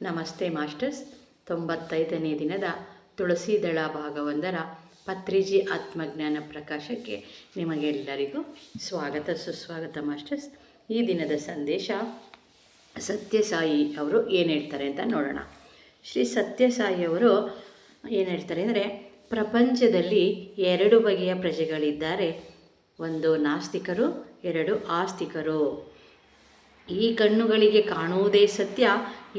ನಮಸ್ತೆ ಮಾಸ್ಟರ್ಸ್. 95ನೇ ದಿನದ ತುಳಸೀದಳ ಭಾಗ 1ರ ಪತ್ರಿಜಿ ಆತ್ಮಜ್ಞಾನ ಪ್ರಕಾಶಕ್ಕೆ ನಿಮಗೆಲ್ಲರಿಗೂ ಸ್ವಾಗತ ಸುಸ್ವಾಗತ ಮಾಸ್ಟರ್ಸ್. ಈ ದಿನದ ಸಂದೇಶ ಸತ್ಯಸಾಯಿ ಅವರು ಏನು ಹೇಳ್ತಾರೆ ಅಂತ ನೋಡೋಣ. ಶ್ರೀ ಸತ್ಯಸಾಯಿ ಅವರು ಏನು ಹೇಳ್ತಾರೆ ಅಂದರೆ, ಪ್ರಪಂಚದಲ್ಲಿ 2 ಬಗೆಯ ಪ್ರಜೆಗಳಿದ್ದಾರೆ. ಒಂದು ನಾಸ್ತಿಕರು, 2 ಆಸ್ತಿಕರು. ಈ ಕಣ್ಣುಗಳಿಗೆ ಕಾಣುವುದೇ ಸತ್ಯ,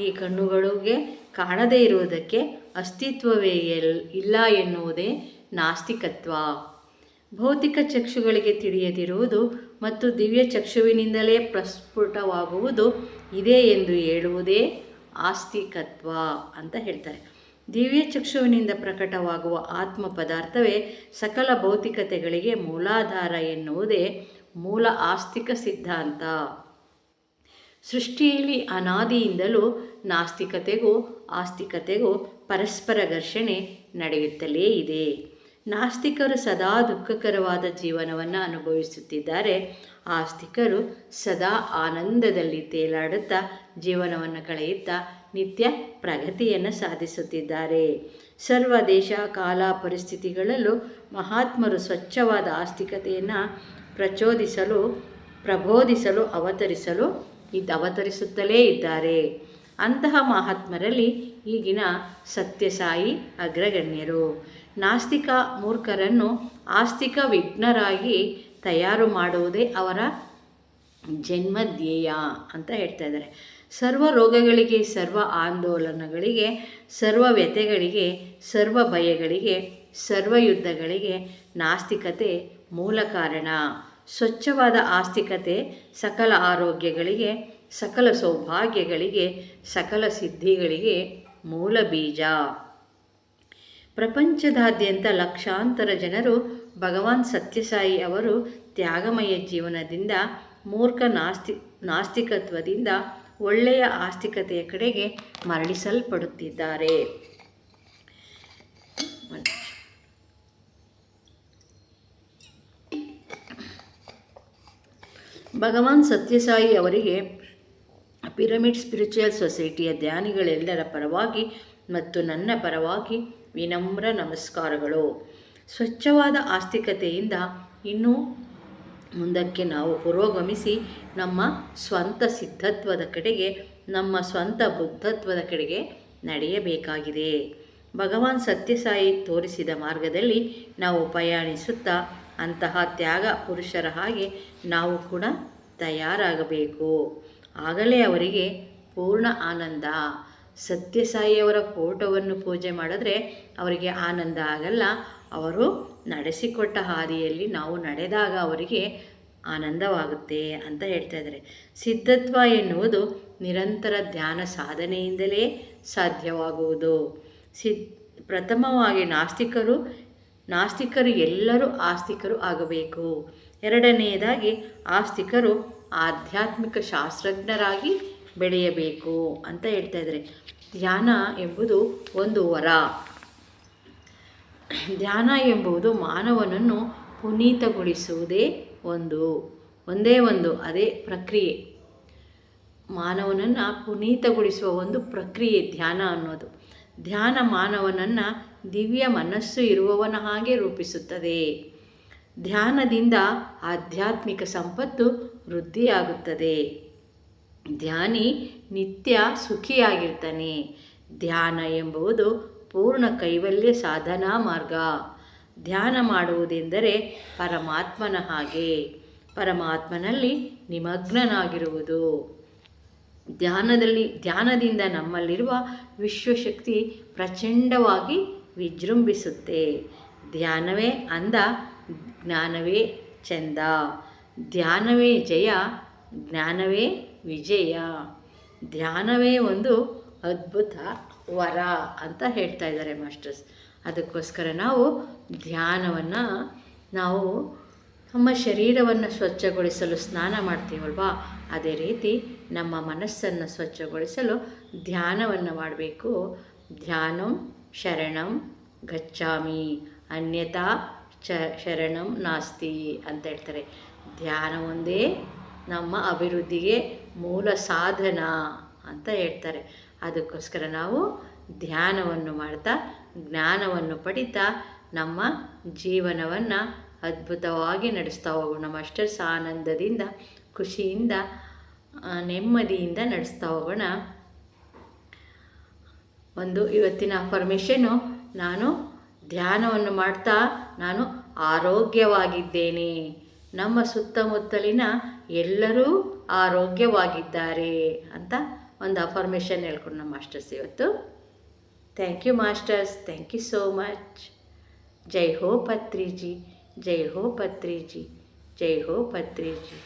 ಈ ಕಣ್ಣುಗಳಿಗೆ ಕಾಣದೇ ಇರುವುದಕ್ಕೆ ಅಸ್ತಿತ್ವವೇ ಇಲ್ಲ ಎನ್ನುವುದೇ ನಾಸ್ತಿಕತ್ವ. ಭೌತಿಕ ಚಕ್ಷುಗಳಿಗೆ ತಿಳಿಯದಿರುವುದು ಮತ್ತು ದಿವ್ಯ ಚಕ್ಷುವಿನಿಂದಲೇ ಪ್ರಸ್ಫುಟವಾಗುವುದು ಇದೆ ಎಂದು ಹೇಳುವುದೇ ಆಸ್ತಿಕತ್ವ ಅಂತ ಹೇಳ್ತಾರೆ. ದಿವ್ಯ ಚಕ್ಷುವಿನಿಂದ ಪ್ರಕಟವಾಗುವ ಆತ್ಮ ಪದಾರ್ಥವೇ ಸಕಲ ಭೌತಿಕತೆಗಳಿಗೆ ಮೂಲಾಧಾರ ಎನ್ನುವುದೇ ಮೂಲ ಆಸ್ತಿಕ ಸಿದ್ಧಾಂತ. ಸೃಷ್ಟಿಯಲ್ಲಿ ಅನಾದಿಯಿಂದಲೂ ನಾಸ್ತಿಕತೆಗೂ ಆಸ್ತಿಕತೆಗೂ ಪರಸ್ಪರ ಘರ್ಷಣೆ ನಡೆಯುತ್ತಲೇ ಇದೆ. ನಾಸ್ತಿಕರು ಸದಾ ದುಃಖಕರವಾದ ಜೀವನವನ್ನು ಅನುಭವಿಸುತ್ತಿದ್ದಾರೆ. ಆಸ್ತಿಕರು ಸದಾ ಆನಂದದಲ್ಲಿ ತೇಲಾಡುತ್ತಾ ಜೀವನವನ್ನು ಕಳೆಯುತ್ತಾ ನಿತ್ಯ ಪ್ರಗತಿಯನ್ನು ಸಾಧಿಸುತ್ತಿದ್ದಾರೆ. ಸರ್ವ ದೇಶ ಕಾಲ ಪರಿಸ್ಥಿತಿಗಳಲ್ಲೂ ಮಹಾತ್ಮರು ಸ್ವಚ್ಛವಾದ ಆಸ್ತಿಕತೆಯನ್ನು ಪ್ರಬೋಧಿಸಲು ಅವತರಿಸುತ್ತಲೇ ಇದ್ದಾರೆ. ಅಂತಹ ಮಹಾತ್ಮರಲ್ಲಿ ಈಗಿನ ಸತ್ಯಸಾಯಿ ಅಗ್ರಗಣ್ಯರು. ನಾಸ್ತಿಕ ಮೂರ್ಖರನ್ನು ಆಸ್ತಿಕ ವಿಘ್ನರಾಗಿ ತಯಾರು ಮಾಡುವುದೇ ಅವರ ಜನ್ಮಧ್ಯೇಯ ಅಂತ ಹೇಳ್ತಾ ಇದ್ದಾರೆ. ಸರ್ವ ರೋಗಗಳಿಗೆ, ಸರ್ವ ಆಂದೋಲನಗಳಿಗೆ, ಸರ್ವ ವ್ಯಥೆಗಳಿಗೆ, ಸರ್ವ ಭಯಗಳಿಗೆ, ಸರ್ವ ಯುದ್ಧಗಳಿಗೆ ನಾಸ್ತಿಕತೆ ಮೂಲ ಕಾರಣ. ಸ್ವಚ್ಛವಾದ ಆಸ್ತಿಕತೆ ಸಕಲ ಆರೋಗ್ಯಗಳಿಗೆ, ಸಕಲ ಸೌಭಾಗ್ಯಗಳಿಗೆ, ಸಕಲ ಸಿದ್ಧಿಗಳಿಗೆ ಮೂಲ ಬೀಜ. ಪ್ರಪಂಚದಾದ್ಯಂತ ಲಕ್ಷಾಂತರ ಜನರು ಭಗವಾನ್ ಸತ್ಯಸಾಯಿ ಅವರು ತ್ಯಾಗಮಯ ಜೀವನದಿಂದ, ಮೂರ್ಖ ನಾಸ್ತಿಕತ್ವದಿಂದ ಒಳ್ಳೆಯ ಆಸ್ತಿಕತೆಯ ಕಡೆಗೆ ಮರಳಿಸಲ್ಪಡುತ್ತಿದ್ದಾರೆ. ಭಗವಾನ್ ಸತ್ಯಸಾಯಿ ಅವರಿಗೆ ಪಿರಮಿಡ್ ಸ್ಪಿರಿಚುವಲ್ ಸೊಸೈಟಿಯ ಧ್ಯಾನಿಗಳೆಲ್ಲರ ಪರವಾಗಿ ಮತ್ತು ನನ್ನ ಪರವಾಗಿ ವಿನಮ್ರ ನಮಸ್ಕಾರಗಳು. ಸ್ವಚ್ಛವಾದ ಆಸ್ತಿಕತೆಯಿಂದ ಇನ್ನೂ ಮುಂದಕ್ಕೆ ನಾವು ಪುರೋಗಮಿಸಿ ನಮ್ಮ ಸ್ವಂತ ಸಿದ್ಧತ್ವದ ಕಡೆಗೆ, ನಮ್ಮ ಸ್ವಂತ ಬುದ್ಧತ್ವದ ಕಡೆಗೆ ನಡೆಯಬೇಕಾಗಿದೆ. ಭಗವಾನ್ ಸತ್ಯಸಾಯಿ ತೋರಿಸಿದ ಮಾರ್ಗದಲ್ಲಿ ನಾವು ಪ್ರಯಾಣಿಸುತ್ತಾ ಅಂತಹ ತ್ಯಾಗ ಪುರುಷರ ಹಾಗೆ ನಾವು ಕೂಡ ತಯಾರಾಗಬೇಕು. ಆಗಲೇ ಅವರಿಗೆ ಪೂರ್ಣ ಆನಂದ. ಸತ್ಯಸಾಯಿಯವರ ಫೋಟೋವನ್ನು ಪೂಜೆ ಮಾಡಿದ್ರೆ ಅವರಿಗೆ ಆನಂದ ಆಗಲ್ಲ. ಅವರು ನಡೆಸಿಕೊಟ್ಟ ಹಾದಿಯಲ್ಲಿ ನಾವು ನಡೆದಾಗ ಅವರಿಗೆ ಆನಂದವಾಗುತ್ತೆ ಅಂತ ಹೇಳ್ತಾ ಇದ್ದಾರೆ. ಸಿದ್ಧತ್ವ ಎನ್ನುವುದು ನಿರಂತರ ಧ್ಯಾನ ಸಾಧನೆಯಿಂದಲೇ ಸಾಧ್ಯವಾಗುವುದು. ಪ್ರಥಮವಾಗಿ ನಾಸ್ತಿಕರು ಎಲ್ಲರೂ ಆಸ್ತಿಕರು ಆಗಬೇಕು. ಎರಡನೆಯದಾಗಿ ಆಸ್ತಿಕರು ಆಧ್ಯಾತ್ಮಿಕ ಶಾಸ್ತ್ರಜ್ಞರಾಗಿ ಬೆಳೆಯಬೇಕು ಅಂತ ಹೇಳ್ತಾ ಇದ್ದಾರೆ. ಧ್ಯಾನ ಎಂಬುದು ಒಂದು ವರ. ಧ್ಯಾನ ಎಂಬುದು ಮಾನವನನ್ನು ಪುನೀತಗೊಳಿಸುವುದೇ ಒಂದೇ ಅದೇ ಪ್ರಕ್ರಿಯೆ. ಮಾನವನನ್ನು ಪುನೀತಗೊಳಿಸುವ ಒಂದು ಪ್ರಕ್ರಿಯೆ ಧ್ಯಾನ ಅನ್ನೋದು. ಧ್ಯಾನ ಮಾನವನನ್ನು ದಿವ್ಯ ಮನಸ್ಸು ಇರುವವನ ಹಾಗೆ ರೂಪಿಸುತ್ತದೆ. ಧ್ಯಾನದಿಂದ ಆಧ್ಯಾತ್ಮಿಕ ಸಂಪತ್ತು ವೃದ್ಧಿಯಾಗುತ್ತದೆ. ಧ್ಯಾನಿ ನಿತ್ಯ ಸುಖಿಯಾಗಿರ್ತಾನೆ. ಧ್ಯಾನ ಎಂಬುದು ಪೂರ್ಣ ಕೈವಲ್ಯ ಸಾಧನಾ ಮಾರ್ಗ. ಧ್ಯಾನ ಮಾಡುವುದೆಂದರೆ ಪರಮಾತ್ಮನ ಹಾಗೆ, ಪರಮಾತ್ಮನಲ್ಲಿ ನಿಮಗ್ನನಾಗಿರುವುದು. ಧ್ಯಾನದಿಂದ ನಮ್ಮಲ್ಲಿರುವ ವಿಶ್ವಶಕ್ತಿ ಪ್ರಚಂಡವಾಗಿ ವಿಜೃಂಭಿಸುತ್ತೆ. ಧ್ಯಾನವೇ ಅಂದ, ಜ್ಞಾನವೇ ಚಂದ. ಧ್ಯಾನವೇ ಜಯ, ಜ್ಞಾನವೇ ವಿಜಯ. ಧ್ಯಾನವೇ ಒಂದು ಅದ್ಭುತ ವರ ಅಂತ ಹೇಳ್ತಾ ಇದ್ದಾರೆ ಮಾಸ್ಟರ್ಸ್. ಅದಕ್ಕೋಸ್ಕರ ನಾವು ಧ್ಯಾನವನ್ನು ನಮ್ಮ ಶರೀರವನ್ನು ಸ್ವಚ್ಛಗೊಳಿಸಲು ಸ್ನಾನ ಮಾಡ್ತೀವಲ್ವಾ, ಅದೇ ರೀತಿ ನಮ್ಮ ಮನಸ್ಸನ್ನು ಸ್ವಚ್ಛಗೊಳಿಸಲು ಧ್ಯಾನವನ್ನು ಮಾಡಬೇಕು. ಧ್ಯಾನಂ ಶರಣಂ ಗಚ್ಚಾಮಿ, ಅನ್ಯಥಾ ಶರಣಂ ನಾಸ್ತಿ ಅಂತ ಹೇಳ್ತಾರೆ. ಧ್ಯಾನ ಒಂದೇ ನಮ್ಮ ಅಭಿವೃದ್ಧಿಗೆ ಮೂಲ ಸಾಧನ ಅಂತ ಹೇಳ್ತಾರೆ. ಅದಕ್ಕೋಸ್ಕರ ನಾವು ಧ್ಯಾನವನ್ನು ಮಾಡ್ತಾ ಜ್ಞಾನವನ್ನು ಪಡಿತಾ ನಮ್ಮ ಜೀವನವನ್ನು ಅದ್ಭುತವಾಗಿ ನಡೆಸ್ತಾ ಹೋಗೋಣ ಮಾಸ್ಟರ್ಸ್. ಆನಂದದಿಂದ, ಖುಷಿಯಿಂದ, ನೆಮ್ಮದಿಯಿಂದ ನಡೆಸ್ತಾ ಹೋಗೋಣ. ಇವತ್ತಿನ ಅಫರ್ಮೇಷನ್ನು, ನಾನು ಧ್ಯಾನವನ್ನು ಮಾಡ್ತಾ ನಾನು ಆರೋಗ್ಯವಾಗಿದ್ದೇನೆ. ನಮ್ಮ ಸುತ್ತಮುತ್ತಲಿನ ಎಲ್ಲರೂ ಆರೋಗ್ಯವಾಗಿದ್ದಾರೆ ಅಂತ ಒಂದು ಅಫರ್ಮೇಷನ್ ಹೇಳ್ಕೊಂಡು ನಮ್ಮ ಮಾಸ್ಟರ್ಸ್ ಇವತ್ತು. Thank you masters, thank you so much. ಜೈ ಹೋ ಪತ್ರಿಜಿ, ಜೈ ಹೋ ಪತ್ರಿಜಿ, ಜೈ ಹೋ ಪತ್ರಿಜಿ.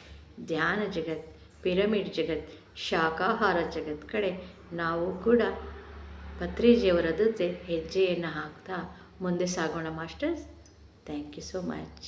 ಧ್ಯಾನ ಜಗತ್, ಪಿರಮಿಡ್ ಜಗತ್, ಶಾಕಾಹಾರ ಜಗತ್ ಕಡೆ ನಾವು ಕೂಡ ಪತ್ರಿಜಿಯವರ ಜೊತೆ ಹೆಜ್ಜೆಯನ್ನು ಹಾಕ್ತಾ ಮುಂದೆ ಸಾಗೋಣ masters. Thank you so much.